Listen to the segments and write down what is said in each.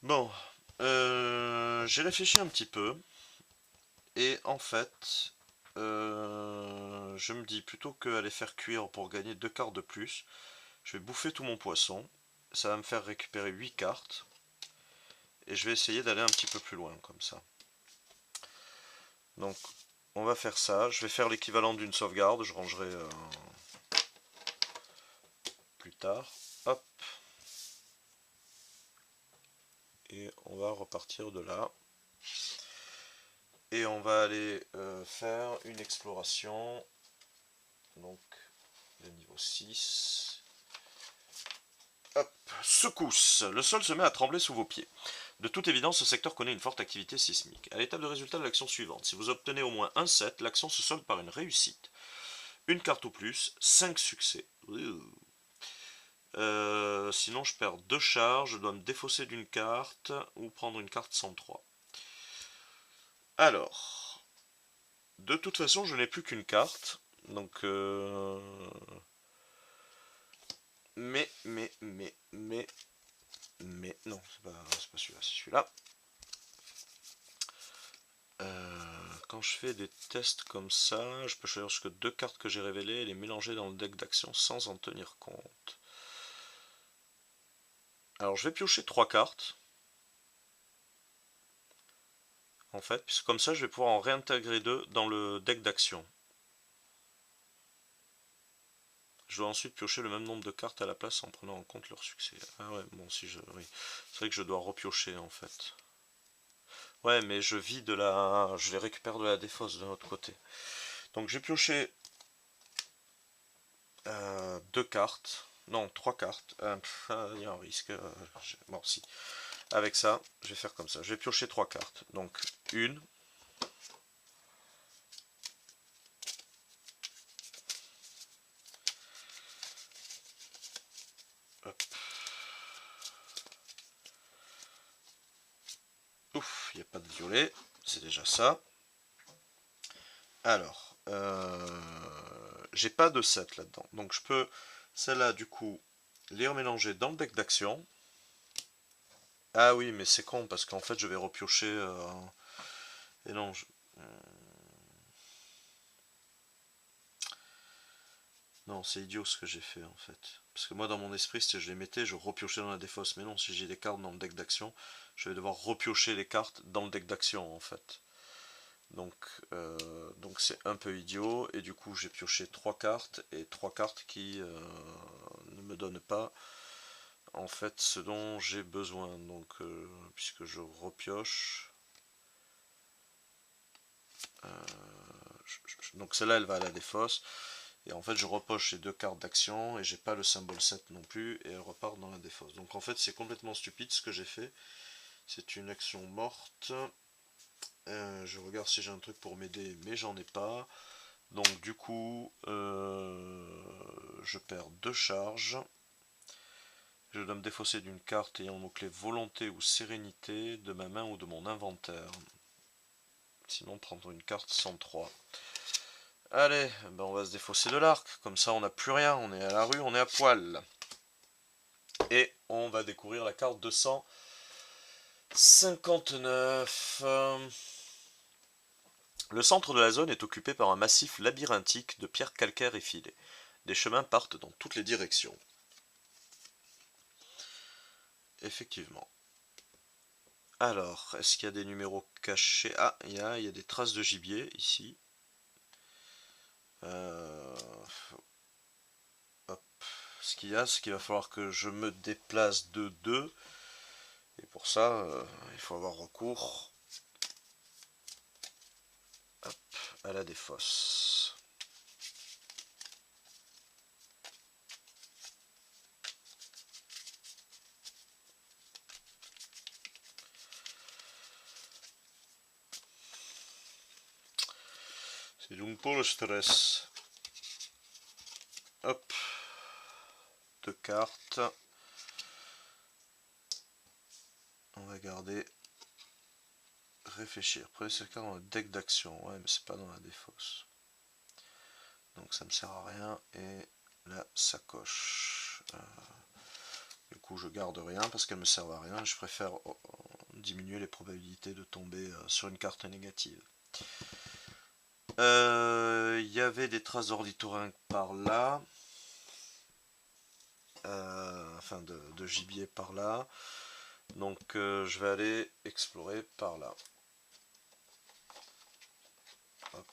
Bon, j'ai réfléchi un petit peu et en fait, je me dis plutôt qu'aller faire cuire pour gagner 2 cartes de plus, je vais bouffer tout mon poisson. Ça va me faire récupérer 8 cartes et je vais essayer d'aller un petit peu plus loin comme ça. Donc, on va faire ça. Je vais faire l'équivalent d'une sauvegarde. Je rangerai plus tard. Hop, et on va repartir de là. Et on va aller faire une exploration. Donc, le niveau 6. Hop, secousse. Le sol se met à trembler sous vos pieds. De toute évidence, ce secteur connaît une forte activité sismique. À l'étape de résultat de l'action suivante, si vous obtenez au moins un 7, l'action se solde par une réussite. Une carte ou plus, 5 succès. Sinon, je perds 2 charges, je dois me défausser d'une carte ou prendre une carte 103. Alors, de toute façon, je n'ai plus qu'une carte. Donc, non, c'est pas celui-là, c'est celui-là. Quand je fais des tests comme ça, je peux choisir jusque 2 cartes que j'ai révélées et les mélanger dans le deck d'action sans en tenir compte. Alors je vais piocher 3 cartes, en fait, puisque comme ça je vais pouvoir en réintégrer 2 dans le deck d'action. Je dois ensuite piocher le même nombre de cartes à la place en prenant en compte leur succès. Ah ouais, bon si je... Oui. C'est vrai que je dois repiocher en fait. Ouais, mais je vide la... Je les récupère de la défausse de l'autre côté. Donc j'ai pioché 2 cartes. Non, 3 cartes. Il y a un risque. Bon, si. Avec ça, je vais faire comme ça. Je vais piocher 3 cartes. Donc, une. Hop. Ouf, il n'y a pas de violet. C'est déjà ça. Alors, j'ai pas de 7 là-dedans. Donc, je peux, celle-là, du coup, les remélanger dans le deck d'action. Ah oui, mais c'est con parce qu'en fait, je vais repiocher. Et non, non, c'est idiot ce que j'ai fait en fait. Parce que moi, dans mon esprit, c'était je les mettais, je repiochais dans la défausse. Mais non, si j'ai des cartes dans le deck d'action, je vais devoir repiocher les cartes dans le deck d'action en fait. Donc, donc c'est un peu idiot. Et du coup, j'ai pioché 3 cartes et 3 cartes qui ne me donnent pas en fait ce dont j'ai besoin. Donc, puisque je repioche. Donc celle-là, elle va à la défausse. Et en fait, je repoche ces 2 cartes d'action et j'ai pas le symbole 7 non plus et elle repart dans la défausse. Donc en fait, c'est complètement stupide ce que j'ai fait. C'est une action morte. Je regarde si j'ai un truc pour m'aider, mais j'en ai pas. Donc du coup, je perds 2 charges. Je dois me défausser d'une carte ayant le mot-clé volonté ou sérénité de ma main ou de mon inventaire. Sinon, prendre une carte 103. Allez, ben on va se défausser de l'arc. Comme ça, on n'a plus rien. On est à la rue, on est à poil. Et on va découvrir la carte 259. Le centre de la zone est occupé par un massif labyrinthique de pierres calcaires effilées. Des chemins partent dans toutes les directions. Effectivement. Alors, est-ce qu'il y a des numéros cachés? Ah, il y a des traces de gibier ici. Euh, hop. Ce qu'il y a, c'est qu'il va falloir que je me déplace de 2. Et pour ça, il faut avoir recours hop, à la défausse. C'est donc pour le stress. Hop. 2 cartes. On va garder réfléchir. Prenez cette carte dans le deck d'action. Ouais, mais c'est pas dans la défausse. Donc ça me sert à rien. Et la sacoche. Du coup, je garde rien parce qu'elles me servent à rien. Je préfère diminuer les probabilités de tomber sur une carte négative. Il y avait des traces d'ornithorynque par là. Enfin de gibier par là. Donc je vais aller explorer par là. Hop.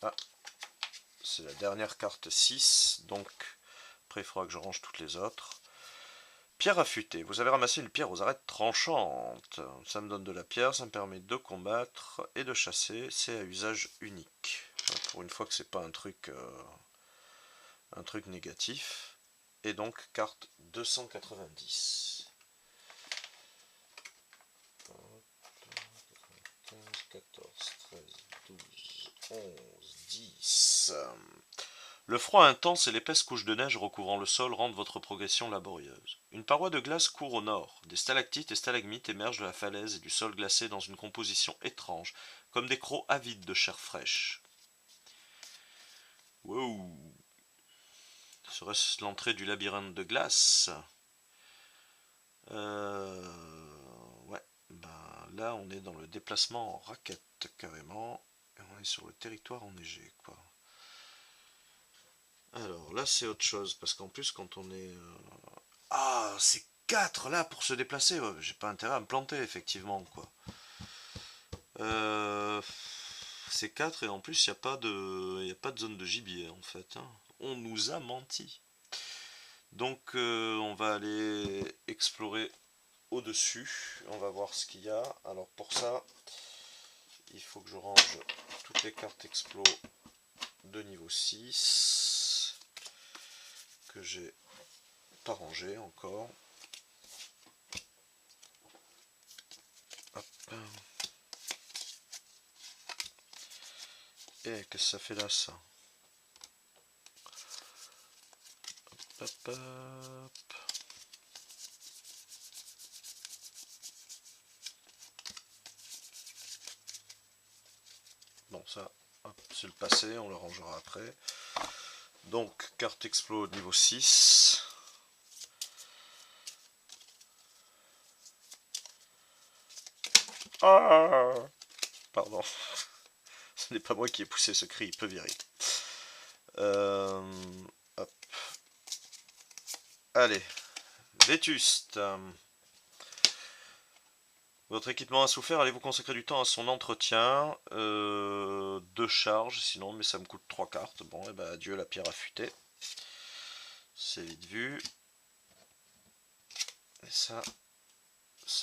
Ah, c'est la dernière carte 6. Donc après il faudra que je range toutes les autres. Pierre affûtée. Vous avez ramassé une pierre aux arêtes tranchantes. Ça me donne de la pierre, ça me permet de combattre et de chasser. C'est à usage unique. Pour une fois que c'est pas un truc négatif. Et donc carte 290. 15, 14, 13, 12, 11, 10. Le froid intense et l'épaisse couche de neige recouvrant le sol rendent votre progression laborieuse. Une paroi de glace court au nord. Des stalactites et stalagmites émergent de la falaise et du sol glacé dans une composition étrange, comme des crocs avides de chair fraîche. Wow. Serait-ce l'entrée du labyrinthe de glace? Ouais. Ben, là, on est dans le déplacement en raquette, carrément. Et on est sur le territoire enneigé, quoi. Alors, là, c'est autre chose. Parce qu'en plus, quand on est... Ah, c'est 4 là pour se déplacer. Ouais, j'ai pas intérêt à me planter, effectivement, quoi. Euh, c'est 4 et en plus, y a pas de zone de gibier, en fait, hein. On nous a menti. Donc, on va aller explorer au-dessus. On va voir ce qu'il y a. Alors, pour ça, il faut que je range toutes les cartes explo de niveau 6 que j'ai pas rangé encore. Hop. Et qu'est-ce que ça fait là, ça? Hop, hop. Bon, ça, c'est le passé, on le rangera après. Donc, carte explo niveau 6. Ah, pardon. Ce n'est pas moi qui ai poussé ce cri, il peut virer. Hop. Allez, Vétuste. Votre équipement a souffert, allez-vous consacrer du temps à son entretien? 2 charges, sinon, mais ça me coûte 3 cartes. Bon, et ben adieu la pierre affûtée. C'est vite vu. Et ça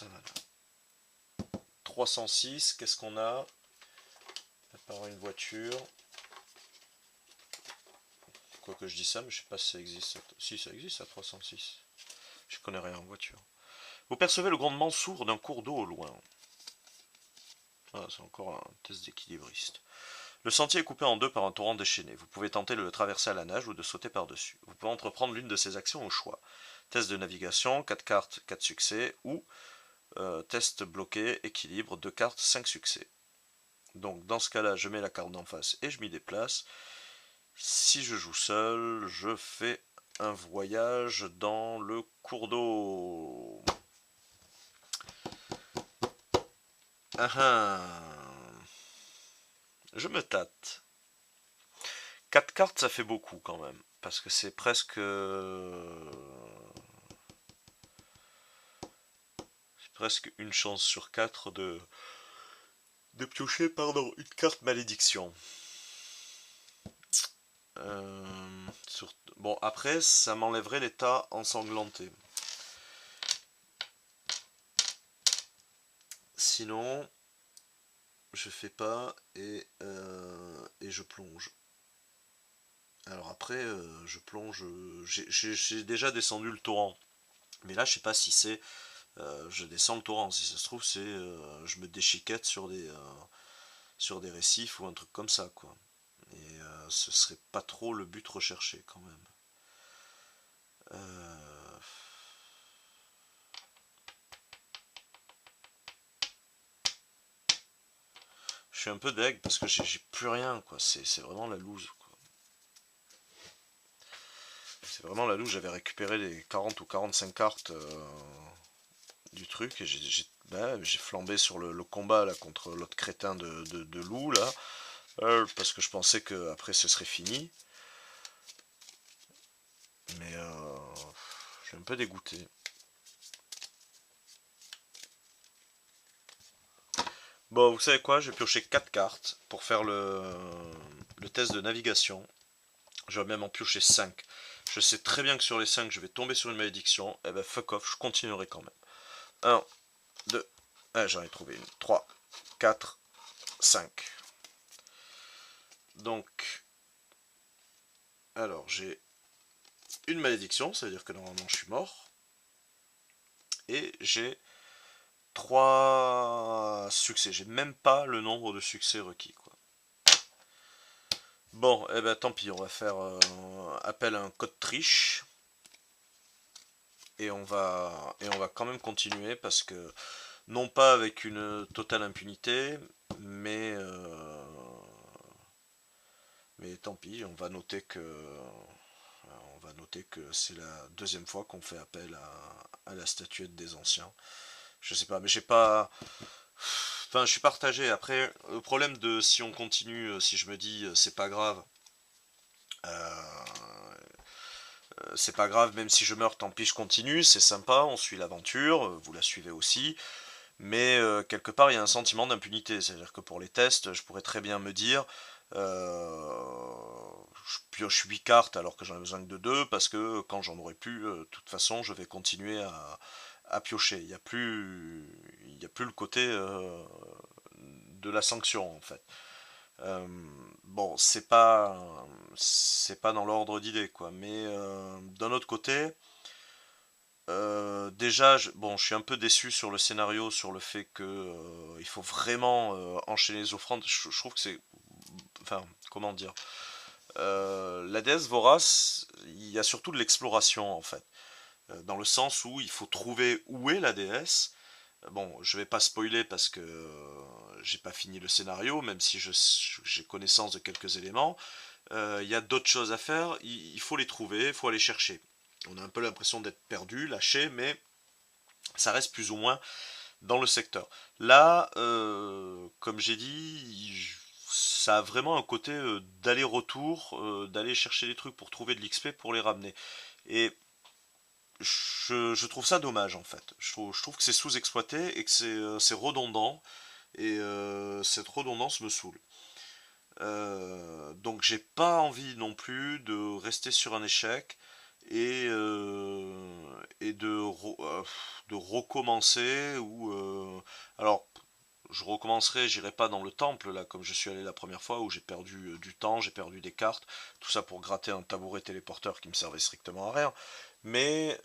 va là. 306, qu'est-ce qu'on a? À part une voiture. Quoi que je dis ça, mais je sais pas si ça existe. Si, ça existe à 306. Je connais rien en voiture. Vous percevez le grondement sourd d'un cours d'eau au loin. Ah, c'est encore un test d'équilibriste. Le sentier est coupé en deux par un torrent déchaîné. Vous pouvez tenter de le traverser à la nage ou de sauter par-dessus. Vous pouvez entreprendre l'une de ces actions au choix. Test de navigation, 4 cartes, 4 succès, ou test bloqué, équilibre, 2 cartes, 5 succès. Donc dans ce cas-là, je mets la carte d'en face et je m'y déplace. Si je joue seul, je fais un voyage dans le cours d'eau. Ah ah. Je me tâte. 4 cartes, ça fait beaucoup quand même. Parce que c'est presque... C'est presque une chance sur 4 de piocher, pardon, une carte malédiction. Bon, après, ça m'enlèverait l'état ensanglanté. Sinon, je fais pas et je plonge. Alors après, je plonge. J'ai déjà descendu le torrent. Mais là, je sais pas si c'est. Je descends le torrent. Si ça se trouve, c'est. Je me déchiquette sur des récifs ou un truc comme ça, quoi. Et ce serait pas trop le but recherché, quand même. Euh, Je suis un peu deg parce que j'ai plus rien, quoi. C'est vraiment la loose, quoi. C'est vraiment là où j'avais récupéré les 40 ou 45 cartes du truc et j'ai flambé sur le combat là contre l'autre crétin de loup là, parce que je pensais que après ce serait fini. Mais je suis un peu dégoûté. Bon, vous savez quoi, j'ai pioché 4 cartes pour faire le test de navigation. Je vais même en piocher 5. Je sais très bien que sur les 5, je vais tomber sur une malédiction. Et ben fuck off, je continuerai quand même. 1, 2, ah, j'en ai trouvé une. 3, 4, 5. Donc, alors j'ai une malédiction, ça veut dire que normalement je suis mort. Et j'ai 3 succès. J'ai même pas le nombre de succès requis, quoi. Bon, eh ben tant pis, on va faire appel à un code triche. Et on va quand même continuer parce que non pas avec une totale impunité, mais tant pis, on va noter que c'est la deuxième fois qu'on fait appel à la statuette des anciens. Je sais pas, mais j'ai pas. Enfin, je suis partagé. Après, le problème de si on continue, si je me dis c'est pas grave, c'est pas grave, même si je meurs, tant pis, je continue, c'est sympa, on suit l'aventure, vous la suivez aussi, mais quelque part, il y a un sentiment d'impunité, c'est-à-dire que pour les tests, je pourrais très bien me dire, je pioche 8 cartes alors que j'en ai besoin que de 2, parce que quand j'en aurai plus, de toute façon, je vais continuer à piocher. Il y a plus le côté de la sanction, en fait. Euh, bon, c'est pas dans l'ordre d'idée, quoi. Mais d'un autre côté, déjà, bon, je suis un peu déçu sur le scénario, sur le fait que il faut vraiment enchaîner les offrandes. Je trouve que c'est, enfin, comment dire, la déesse vorace, il y a surtout de l'exploration en fait, dans le sens où il faut trouver où est la déesse. Bon, je vais pas spoiler parce que j'ai pas fini le scénario, même si j'ai connaissance de quelques éléments. Il y a d'autres choses à faire, il faut les trouver, il faut aller chercher. On a un peu l'impression d'être perdu, lâché, mais ça reste plus ou moins dans le secteur. Là, comme j'ai dit, ça a vraiment un côté d'aller-retour, d'aller chercher des trucs pour trouver de l'XP pour les ramener. Et je trouve ça dommage en fait. Je trouve que c'est sous-exploité et que c'est redondant. Et cette redondance me saoule. Donc j'ai pas envie non plus de rester sur un échec et de recommencer alors je recommencerai, j'irai pas dans le temple là comme je suis allé la première fois où j'ai perdu du temps, j'ai perdu des cartes, tout ça pour gratter un tabouret téléporteur qui me servait strictement à rien. Mais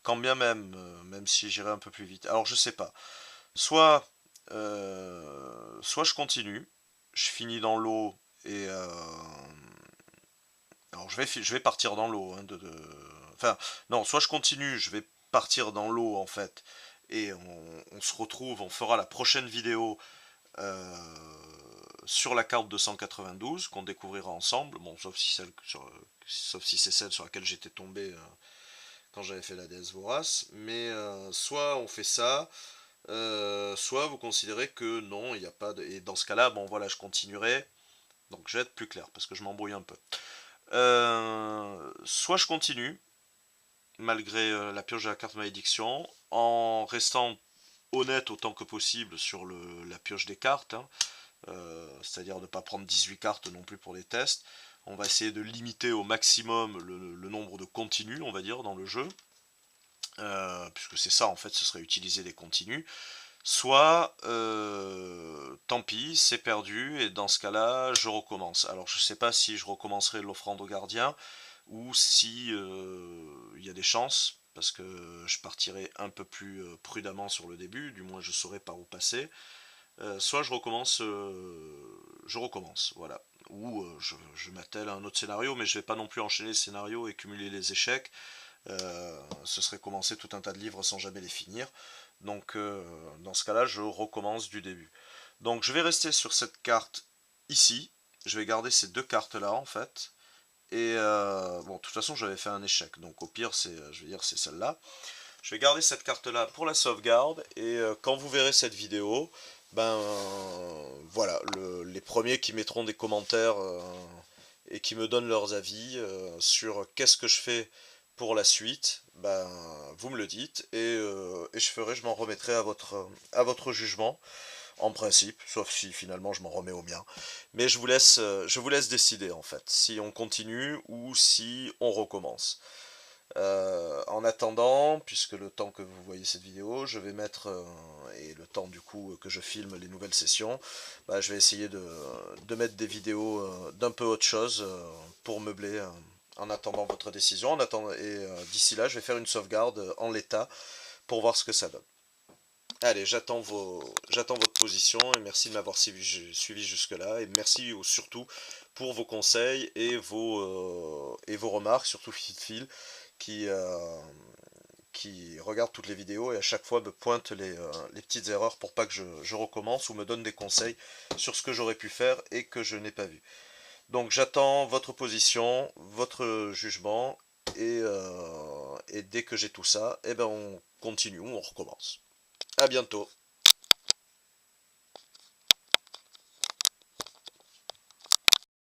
quand bien même, même si j'irai un peu plus vite. Alors je sais pas. Soit je continue, je finis dans l'eau et alors je vais partir dans l'eau, hein, enfin non, soit je continue, je vais partir dans l'eau en fait et on se retrouve, on fera la prochaine vidéo sur la carte 292 qu'on découvrira ensemble, bon sauf si c'est celle sur laquelle j'étais tombé quand j'avais fait la déesse vorace, mais soit on fait ça. Soit vous considérez que non, il n'y a pas de... Et dans ce cas-là, bon voilà, je continuerai. Donc je vais être plus clair parce que je m'embrouille un peu. Soit je continue, malgré la pioche de la carte malédiction, en restant honnête autant que possible sur la pioche des cartes, hein. C'est-à-dire de ne pas prendre 18 cartes non plus pour les tests. On va essayer de limiter au maximum le nombre de continues, on va dire, dans le jeu. Puisque c'est ça en fait, ce serait utiliser des continues. Soit, tant pis, c'est perdu, et dans ce cas-là, je recommence. Alors, je sais pas si je recommencerai l'offrande au gardien, ou si il y a des chances, parce que je partirai un peu plus prudemment sur le début, du moins je saurai par où passer. Soit je recommence, voilà. Ou je m'attelle à un autre scénario, mais je vais pas non plus enchaîner les scénarios et cumuler les échecs. Ce serait commencer tout un tas de livres sans jamais les finir. Donc dans ce cas-là, je recommence du début. Donc je vais rester sur cette carte ici. Je vais garder ces deux cartes-là en fait. Et bon, de toute façon, j'avais fait un échec. Donc au pire, je vais dire, c'est celle-là. Je vais garder cette carte-là pour la sauvegarde. Et quand vous verrez cette vidéo, ben voilà, les premiers qui mettront des commentaires et qui me donnent leurs avis sur qu'est-ce que je fais pour la suite, ben vous me le dites et je m'en remettrai à votre jugement en principe, sauf si finalement je m'en remets au mien. Mais je vous laisse décider en fait, si on continue ou si on recommence. En attendant, puisque le temps que vous voyez cette vidéo, je vais mettre, et le temps du coup que je filme les nouvelles sessions, bah, je vais essayer de mettre des vidéos d'un peu autre chose pour meubler en attendant votre décision. D'ici là, je vais faire une sauvegarde en l'état pour voir ce que ça donne. Allez, j'attends votre position et merci de m'avoir suivi jusque-là et merci surtout pour vos conseils et vos remarques, surtout Phil qui, qui regarde toutes les vidéos et à chaque fois me pointe les petites erreurs pour pas que je recommence ou me donne des conseils sur ce que j'aurais pu faire et que je n'ai pas vu. Donc j'attends votre position, votre jugement et dès que j'ai tout ça, eh ben on continue, on recommence. À bientôt.